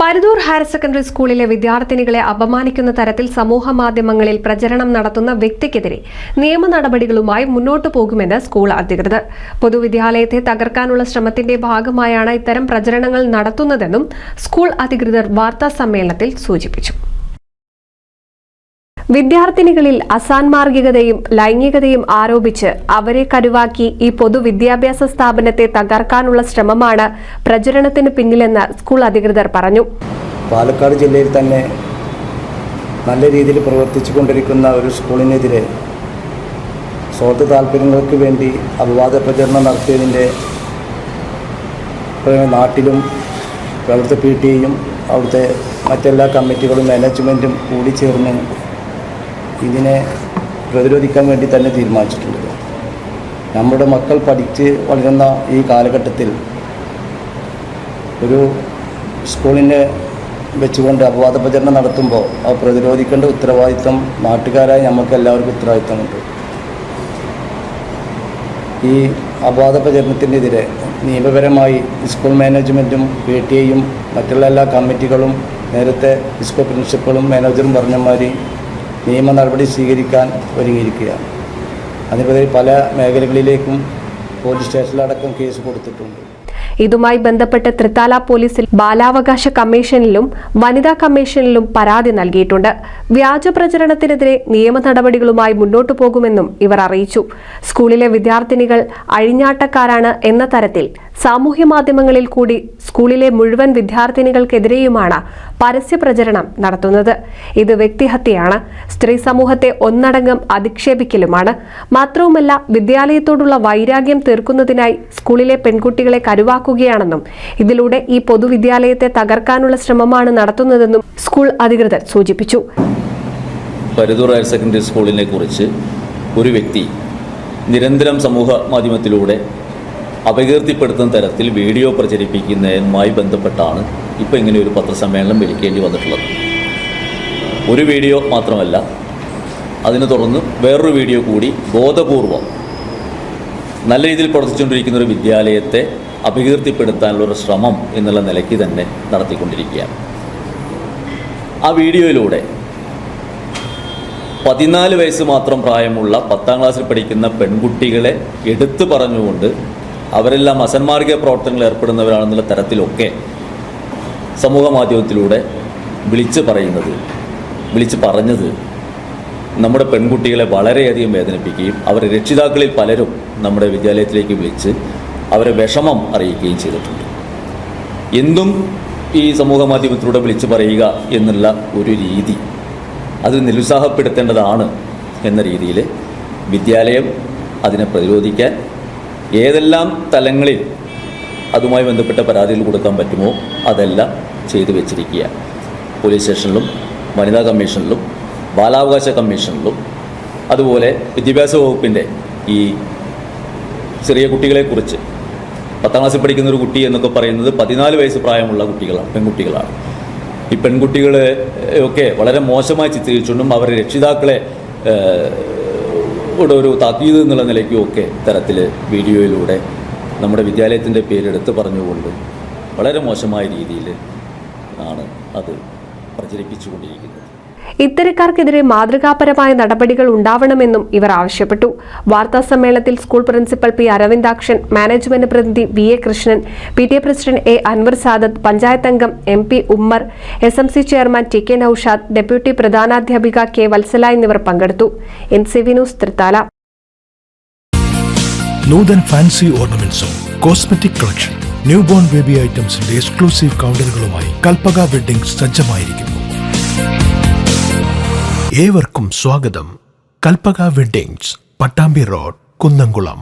Paruthur higher secondary സ്കൂളിലെ വിദ്യാർത്ഥിനികളെ അപമാനിക്കുന്ന തരത്തിൽ സമൂഹ മാധ്യമങ്ങളിൽ പ്രചരണം നടത്തുന്ന വ്യക്തിക്കെതിരെ നിയമ നടപടികളുമായി മുന്നോട്ടു പോകുമെന്ന് സ്കൂൾ അധികൃതർ. പൊതുവിദ്യാലയത്തെ തകർക്കാനുള്ള ശ്രമത്തിന്റെ ഭാഗമായാണ് ഇത്തരം പ്രചരണങ്ങൾ നടത്തുന്നതെന്നും സ്കൂൾ അധികൃതർ വാർത്താസമ്മേളനത്തിൽ സൂചിപ്പിച്ചു. വിദ്യാർത്ഥിനികളിൽ അസാൻമാർഗികതയും ലൈംഗികതയും ആരോപിച്ച് അവരെ കരുവാക്കി ഈ പൊതുവിദ്യാഭ്യാസ സ്ഥാപനത്തെ തകർക്കാനുള്ള ശ്രമമാണ് പ്രചരണത്തിന് പിന്നിലെന്ന് സ്കൂൾ അധികൃതർ പറഞ്ഞു. പാലക്കാട് ജില്ലയിൽ തന്നെ നല്ല രീതിയിൽ പ്രവർത്തിച്ചു കൊണ്ടിരിക്കുന്ന ഒരു സ്കൂളിനെതിരെ സ്വാർത്ഥ താല്പര്യങ്ങൾക്ക് വേണ്ടി അപവാദ പ്രചരണം നടത്തിയതിൻ്റെ നാട്ടിലും അവിടുത്തെ PTA-യും അവിടുത്തെ മറ്റെല്ലാ കമ്മിറ്റികളും മാനേജ്മെൻറ്റും കൂടി ചേർന്ന് ഇതിനെ പ്രതിരോധിക്കാൻ വേണ്ടി തന്നെ തീരുമാനിച്ചിട്ടുണ്ട്. നമ്മുടെ മക്കൾ പഠിച്ച് വളരുന്ന ഈ കാലഘട്ടത്തിൽ ഒരു സ്കൂളിനെ വെച്ചുകൊണ്ട് അപവാദ പ്രചരണം നടത്തുമ്പോൾ അത് പ്രതിരോധിക്കേണ്ട ഉത്തരവാദിത്വം നാട്ടുകാരായി നമുക്ക് എല്ലാവർക്കും ഉത്തരവാദിത്വമുണ്ട്. ഈ അപവാദ പ്രചരണത്തിനെതിരെ നിയമപരമായി സ്കൂൾ മാനേജ്മെൻറ്റും PTA-യും മറ്റുള്ള എല്ലാ കമ്മിറ്റികളും നേരത്തെ സ്കൂൾ പ്രിൻസിപ്പളും മാനേജറും പറഞ്ഞമാതിരി നിയമ നടപടി സ്വീകരിക്കാൻ ഒരുങ്ങിയിരിക്കുകയാണ്. അതിനെതിരെ പല മേഖലകളിലേക്കും പോലീസ് സ്റ്റേഷനിലടക്കം കേസ് കൊടുത്തിട്ടുണ്ട്. ഇതുമായി ബന്ധപ്പെട്ട് തൃത്താല പോലീസിൽ ബാലാവകാശ കമ്മീഷനിലും വനിതാ കമ്മീഷനിലും പരാതി നൽകിയിട്ടുണ്ട്. വ്യാജ പ്രചരണത്തിനെതിരെ നിയമ നടപടികളുമായി മുന്നോട്ടു പോകുമെന്നും ഇവർ അറിയിച്ചു. സ്കൂളിലെ വിദ്യാർത്ഥിനികൾ അഴിഞ്ഞാട്ടക്കാരാണ് എന്ന തരത്തിൽ സാമൂഹ്യ മാധ്യമങ്ങളിൽ കൂടി സ്കൂളിലെ മുഴുവൻ വിദ്യാർത്ഥിനികൾക്കെതിരെയുമാണ് പരസ്യ പ്രചരണം നടത്തുന്നത്. ഇത് വ്യക്തിഹത്യയാണ്, സ്ത്രീ സമൂഹത്തെ ഒന്നടങ്കം അധിക്ഷേപിക്കലുമാണ്. മാത്രവുമല്ല, വിദ്യാലയത്തോടുള്ള വൈരാഗ്യം തീർക്കുന്നതിനായി സ്കൂളിലെ പെൺകുട്ടികളെ കരുവാക്കുകയാണെന്നും ഇതിലൂടെ ഈ പൊതുവിദ്യാലയത്തെ തകർക്കാനുള്ള ശ്രമമാണ് നടത്തുന്നതെന്നും സ്കൂൾ അധികൃതർ സൂചിപ്പിച്ചു. പരുതൂർ ഹയർ സെക്കൻഡറി സ്കൂളിനെ കുറിച്ച് ഒരു വ്യക്തി നിരന്തരം സമൂഹ മാധ്യമത്തിലൂടെ അപകീർത്തിപ്പെടുത്തുന്ന തരത്തിൽ വീഡിയോ പ്രചരിപ്പിക്കുന്നതുമായി ബന്ധപ്പെട്ടാണ് ഇപ്പോൾ ഇങ്ങനെ ഒരു പത്രസമ്മേളനം വിളിക്കേണ്ടി വന്നിട്ടുള്ളത്. ഒരു വീഡിയോ മാത്രമല്ല, അതിനെ തുടർന്ന് വേറൊരു വീഡിയോ കൂടി ബോധപൂർവം നല്ല രീതിയിൽ പ്രവർത്തിച്ചുകൊണ്ടിരിക്കുന്ന ഒരു വിദ്യാലയത്തെ അപകീർത്തിപ്പെടുത്താനുള്ളൊരു ശ്രമം എന്നുള്ള നിലയ്ക്ക് തന്നെ നടത്തിക്കൊണ്ടിരിക്കുകയാണ്. ആ വീഡിയോയിലൂടെ 14 വയസ്സ് മാത്രം പ്രായമുള്ള 10ാം ക്ലാസ്സിൽ പഠിക്കുന്ന പെൺകുട്ടികളെ എടുത്തു പറഞ്ഞുകൊണ്ട് അവരെല്ലാം അസന്മാർഗിക പ്രവർത്തനങ്ങൾ ഏർപ്പെടുന്നവരാണെന്നുള്ള തരത്തിലൊക്കെ സമൂഹ മാധ്യമത്തിലൂടെ വിളിച്ച് പറഞ്ഞത് നമ്മുടെ പെൺകുട്ടികളെ വളരെയധികം വേദനിപ്പിക്കുകയും അവരുടെ രക്ഷിതാക്കളിൽ പലരും നമ്മുടെ വിദ്യാലയത്തിലേക്ക് വിളിച്ച് അവരെ വിഷമം അറിയിക്കുകയും ചെയ്തിട്ടുണ്ട്. എന്തും ഈ സമൂഹ മാധ്യമത്തിലൂടെ വിളിച്ച് പറയുക എന്നുള്ള ഒരു രീതി അത് നിരുത്സാഹപ്പെടുത്തേണ്ടതാണ് എന്ന രീതിയിൽ വിദ്യാലയം അതിനെ പ്രതിരോധിക്കാൻ ഏതെല്ലാം തലങ്ങളിൽ അതുമായി ബന്ധപ്പെട്ട പരാതികൾ കൊടുക്കാൻ പറ്റുമോ അതെല്ലാം ചെയ്തു വെച്ചിരിക്കുക. പോലീസ് സ്റ്റേഷനിലും വനിതാ കമ്മീഷനിലും ബാലാവകാശ കമ്മീഷനിലും അതുപോലെ വിദ്യാഭ്യാസ വകുപ്പിൻ്റെ ഈ ചെറിയ കുട്ടികളെക്കുറിച്ച് 10ാം ക്ലാസ്സിൽ പഠിക്കുന്ന ഒരു കുട്ടി എന്നൊക്കെ പറയുന്നത് 14 വയസ്സ് പ്രായമുള്ള പെൺകുട്ടികളാണ്. ഈ പെൺകുട്ടികളെ ഒക്കെ വളരെ മോശമായി ചിത്രീകരിച്ചുകൊണ്ടും അവരുടെ രക്ഷിതാക്കളെ ഒരു താക്കീത് എന്നുള്ള നിലയ്ക്കുമൊക്കെ തരത്തിൽ വീഡിയോയിലൂടെ നമ്മുടെ വിദ്യാലയത്തിൻ്റെ പേരെടുത്ത് പറഞ്ഞുകൊണ്ട് വളരെ മോശമായ രീതിയിൽ ആണ് അത് പ്രചരിപ്പിച്ചുകൊണ്ടിരിക്കുന്നത്. ഇത്തരക്കാർക്കെതിരെ മാതൃകാപരമായ നടപടികൾ ഉണ്ടാവണമെന്നും ഇവർ ആവശ്യപ്പെട്ടു. വാർത്താസമ്മേളനത്തിൽ school principal P. Aravindakshan, management പ്രതിനിധി VA Krishnan, PTA president A. Anwar Sadath, panchayat അംഗം MP Ummer, SMC chairman TK Noushad, deputy പ്രധാനാധ്യാപിക K. വത്സല എന്നിവർ പങ്കെടുത്തു. NCV news Thrithala. Noothan fancy ഓർണമെന്റ്സും cosmetic collection, new born baby ഐറ്റംസിന്റെ എക്സ്ക്ലൂസീവ് കൗണ്ടറുകളുമായി കൽപ്പക വെഡ്ഡിംഗ് സജ്ജമായിരിക്കുന്നു. ഏവർക്കും സ്വാഗതം. Kalpaka weddings, Pattambi road, Kunnamkulam.